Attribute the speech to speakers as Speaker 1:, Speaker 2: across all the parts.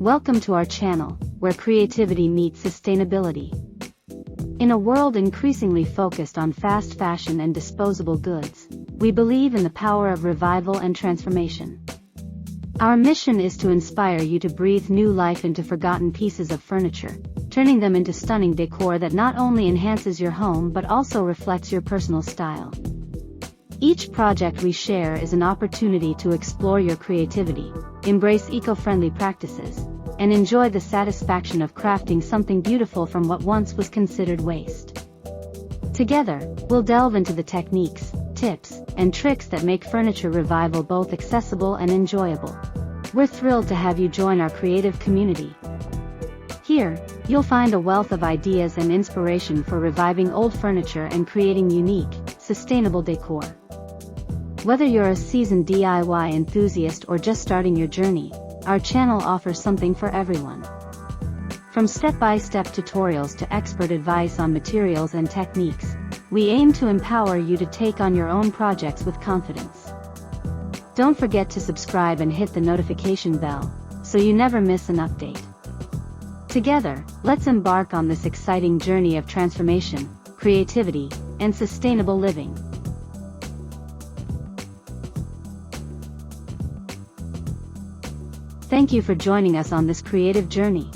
Speaker 1: Welcome to our channel, where creativity meets sustainability. In a world increasingly focused on fast fashion and disposable goods, we believe in the power of revival and transformation. Our mission is to inspire you to breathe new life into forgotten pieces of furniture, turning them into stunning decor that not only enhances your home but also reflects your personal style. Each project we share is an opportunity to explore your creativity, embrace eco-friendly practices, and enjoy the satisfaction of crafting something beautiful from what once was considered waste. Together, we'll delve into the techniques, tips, and tricks that make furniture revival both accessible and enjoyable. We're thrilled to have you join our creative community. Here, you'll find a wealth of ideas and inspiration for reviving old furniture and creating unique, sustainable decor. Whether you're a seasoned DIY enthusiast or just starting your journey, our channel offers something for everyone. From step-by-step tutorials to expert advice on materials and techniques, we aim to empower you to take on your own projects with confidence. Don't forget to subscribe and hit the notification bell, so you never miss an update. Together, let's embark on this exciting journey of transformation, creativity, and sustainable living. Thank you for joining us on this creative journey.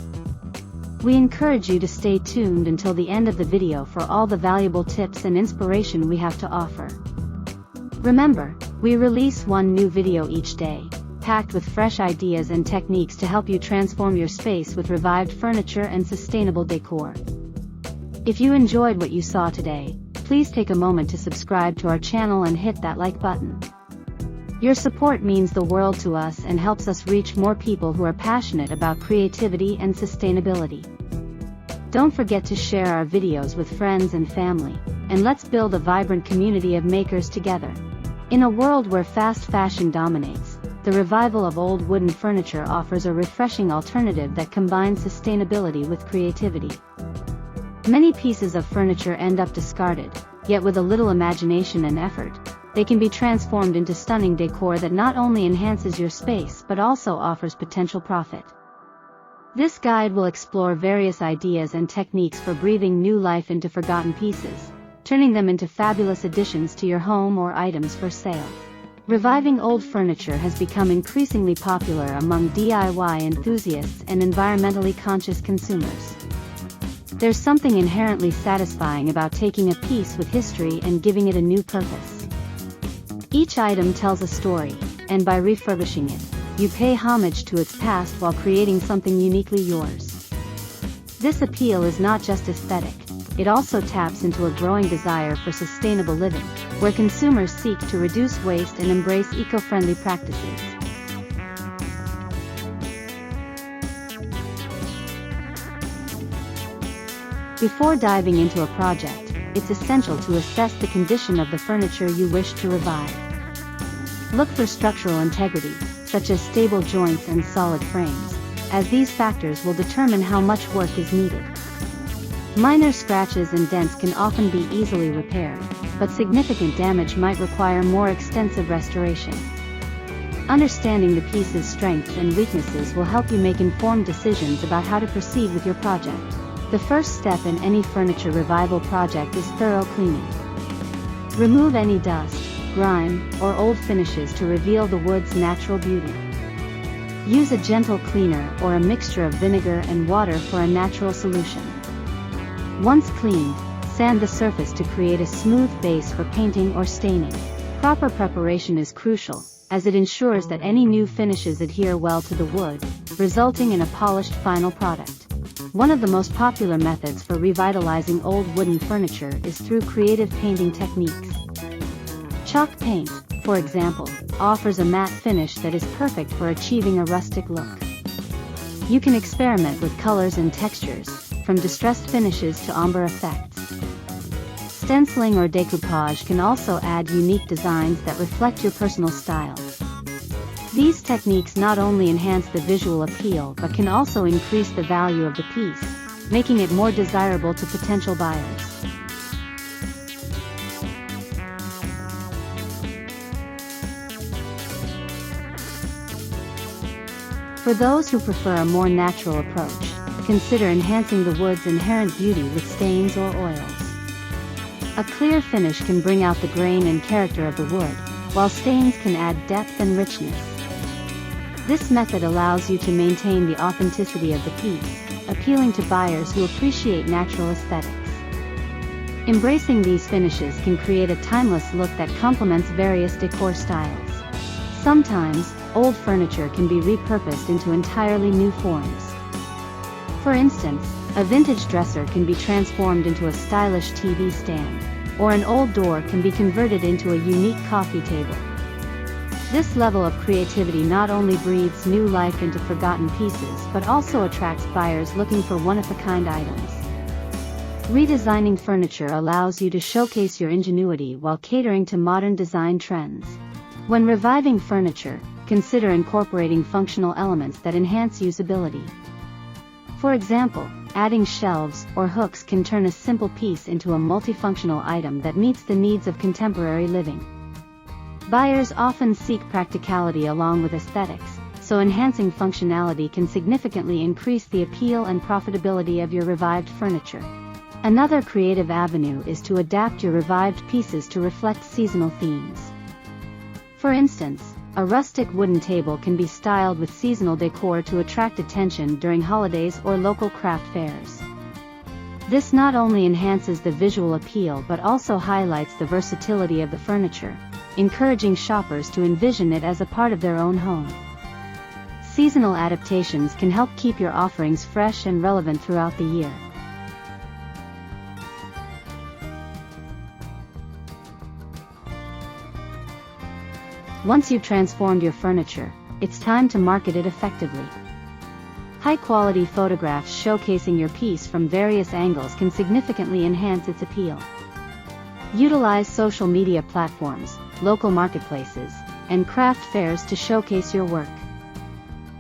Speaker 1: We encourage you to stay tuned until the end of the video for all the valuable tips and inspiration we have to offer. Remember, we release one new video each day, packed with fresh ideas and techniques to help you transform your space with revived furniture and sustainable decor. If you enjoyed what you saw today, please take a moment to subscribe to our channel and hit that like button. Your support means the world to us and helps us reach more people who are passionate about creativity and sustainability. Don't forget to share our videos with friends and family, and let's build a vibrant community of makers together. In a world where fast fashion dominates, the revival of old wooden furniture offers a refreshing alternative that combines sustainability with creativity. Many pieces of furniture end up discarded, yet with a little imagination and effort, they can be transformed into stunning decor that not only enhances your space but also offers potential profit. This guide will explore various ideas and techniques for breathing new life into forgotten pieces, turning them into fabulous additions to your home or items for sale. Reviving old furniture has become increasingly popular among DIY enthusiasts and environmentally conscious consumers. There's something inherently satisfying about taking a piece with history and giving it a new purpose. Each item tells a story, and by refurbishing it, you pay homage to its past while creating something uniquely yours. This appeal is not just aesthetic, it also taps into a growing desire for sustainable living, where consumers seek to reduce waste and embrace eco-friendly practices. Before diving into a project, it's essential to assess the condition of the furniture you wish to revive. Look for structural integrity, such as stable joints and solid frames, as these factors will determine how much work is needed. Minor scratches and dents can often be easily repaired, but significant damage might require more extensive restoration. Understanding the piece's strengths and weaknesses will help you make informed decisions about how to proceed with your project. The first step in any furniture revival project is thorough cleaning. Remove any dust, grime, or old finishes to reveal the wood's natural beauty. Use a gentle cleaner or a mixture of vinegar and water for a natural solution. Once cleaned, sand the surface to create a smooth base for painting or staining. Proper preparation is crucial, as it ensures that any new finishes adhere well to the wood, resulting in a polished final product. One of the most popular methods for revitalizing old wooden furniture is through creative painting techniques. Chalk paint, for example, offers a matte finish that is perfect for achieving a rustic look. You can experiment with colors and textures, from distressed finishes to ombre effects. Stenciling or decoupage can also add unique designs that reflect your personal style. These techniques not only enhance the visual appeal but can also increase the value of the piece, making it more desirable to potential buyers. For those who prefer a more natural approach, consider enhancing the wood's inherent beauty with stains or oils. A clear finish can bring out the grain and character of the wood, while stains can add depth and richness. This method allows you to maintain the authenticity of the piece, appealing to buyers who appreciate natural aesthetics. Embracing these finishes can create a timeless look that complements various decor styles. Sometimes, old furniture can be repurposed into entirely new forms. For instance, a vintage dresser can be transformed into a stylish TV stand, or an old door can be converted into a unique coffee table. This level of creativity not only breathes new life into forgotten pieces but also attracts buyers looking for one-of-a-kind items. Redesigning furniture allows you to showcase your ingenuity while catering to modern design trends. When reviving furniture, consider incorporating functional elements that enhance usability. For example, adding shelves or hooks can turn a simple piece into a multifunctional item that meets the needs of contemporary living. Buyers often seek practicality along with aesthetics, so enhancing functionality can significantly increase the appeal and profitability of your revived furniture. Another creative avenue is to adapt your revived pieces to reflect seasonal themes. For instance, a rustic wooden table can be styled with seasonal decor to attract attention during holidays or local craft fairs. This not only enhances the visual appeal but also highlights the versatility of the furniture, encouraging shoppers to envision it as a part of their own home. Seasonal adaptations can help keep your offerings fresh and relevant throughout the year. Once you've transformed your furniture, it's time to market it effectively. High-quality photographs showcasing your piece from various angles can significantly enhance its appeal. Utilize social media platforms, local marketplaces, and craft fairs to showcase your work.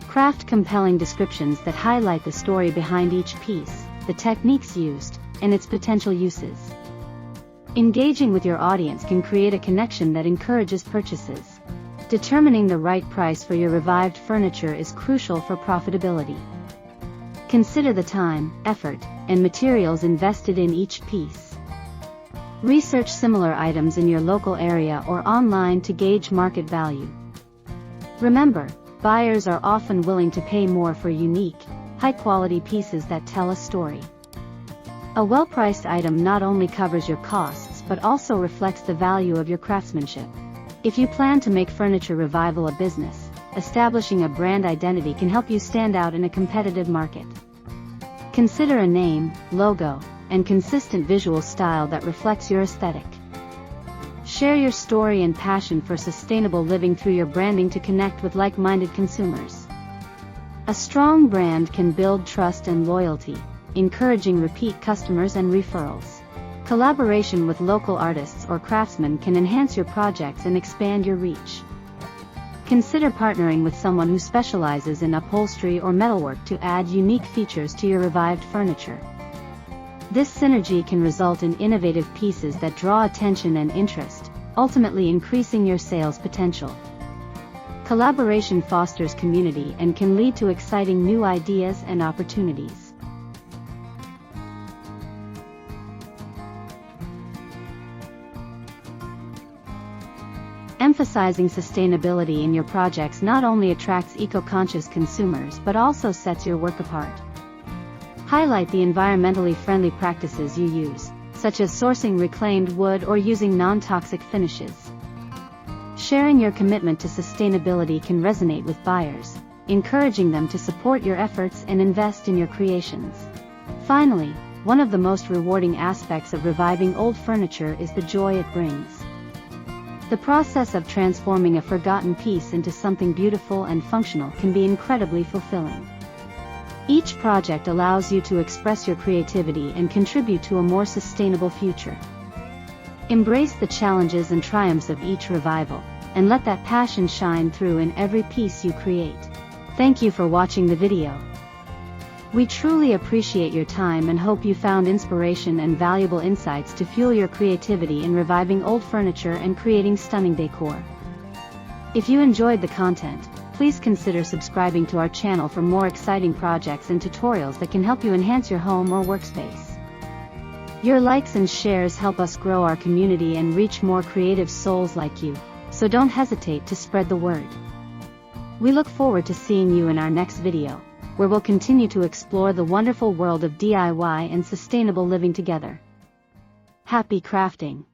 Speaker 1: Craft compelling descriptions that highlight the story behind each piece, the techniques used, and its potential uses. Engaging with your audience can create a connection that encourages purchases. Determining the right price for your revived furniture is crucial for profitability. Consider the time, effort, and materials invested in each piece. Research similar items in your local area or online to gauge market value. Remember, buyers are often willing to pay more for unique, high-quality pieces that tell a story. A well-priced item not only covers your costs but also reflects the value of your craftsmanship. If you plan to make furniture revival a business, establishing a brand identity can help you stand out in a competitive market. Consider a name, logo, and consistent visual style that reflects your aesthetic. Share your story and passion for sustainable living through your branding to connect with like-minded consumers. A strong brand can build trust and loyalty, encouraging repeat customers and referrals. Collaboration with local artists or craftsmen can enhance your projects and expand your reach. Consider partnering with someone who specializes in upholstery or metalwork to add unique features to your revived furniture. This synergy can result in innovative pieces that draw attention and interest, ultimately increasing your sales potential. Collaboration fosters community and can lead to exciting new ideas and opportunities. Emphasizing sustainability in your projects not only attracts eco-conscious consumers but also sets your work apart. Highlight the environmentally friendly practices you use, such as sourcing reclaimed wood or using non-toxic finishes. Sharing your commitment to sustainability can resonate with buyers, encouraging them to support your efforts and invest in your creations. Finally, one of the most rewarding aspects of reviving old furniture is the joy it brings. The process of transforming a forgotten piece into something beautiful and functional can be incredibly fulfilling. Each project allows you to express your creativity and contribute to a more sustainable future. Embrace the challenges and triumphs of each revival, and let that passion shine through in every piece you create. Thank you for watching the video. We truly appreciate your time and hope you found inspiration and valuable insights to fuel your creativity in reviving old furniture and creating stunning decor. If you enjoyed the content, please consider subscribing to our channel for more exciting projects and tutorials that can help you enhance your home or workspace. Your likes and shares help us grow our community and reach more creative souls like you, so don't hesitate to spread the word. We look forward to seeing you in our next video, where we'll continue to explore the wonderful world of DIY and sustainable living together. Happy crafting!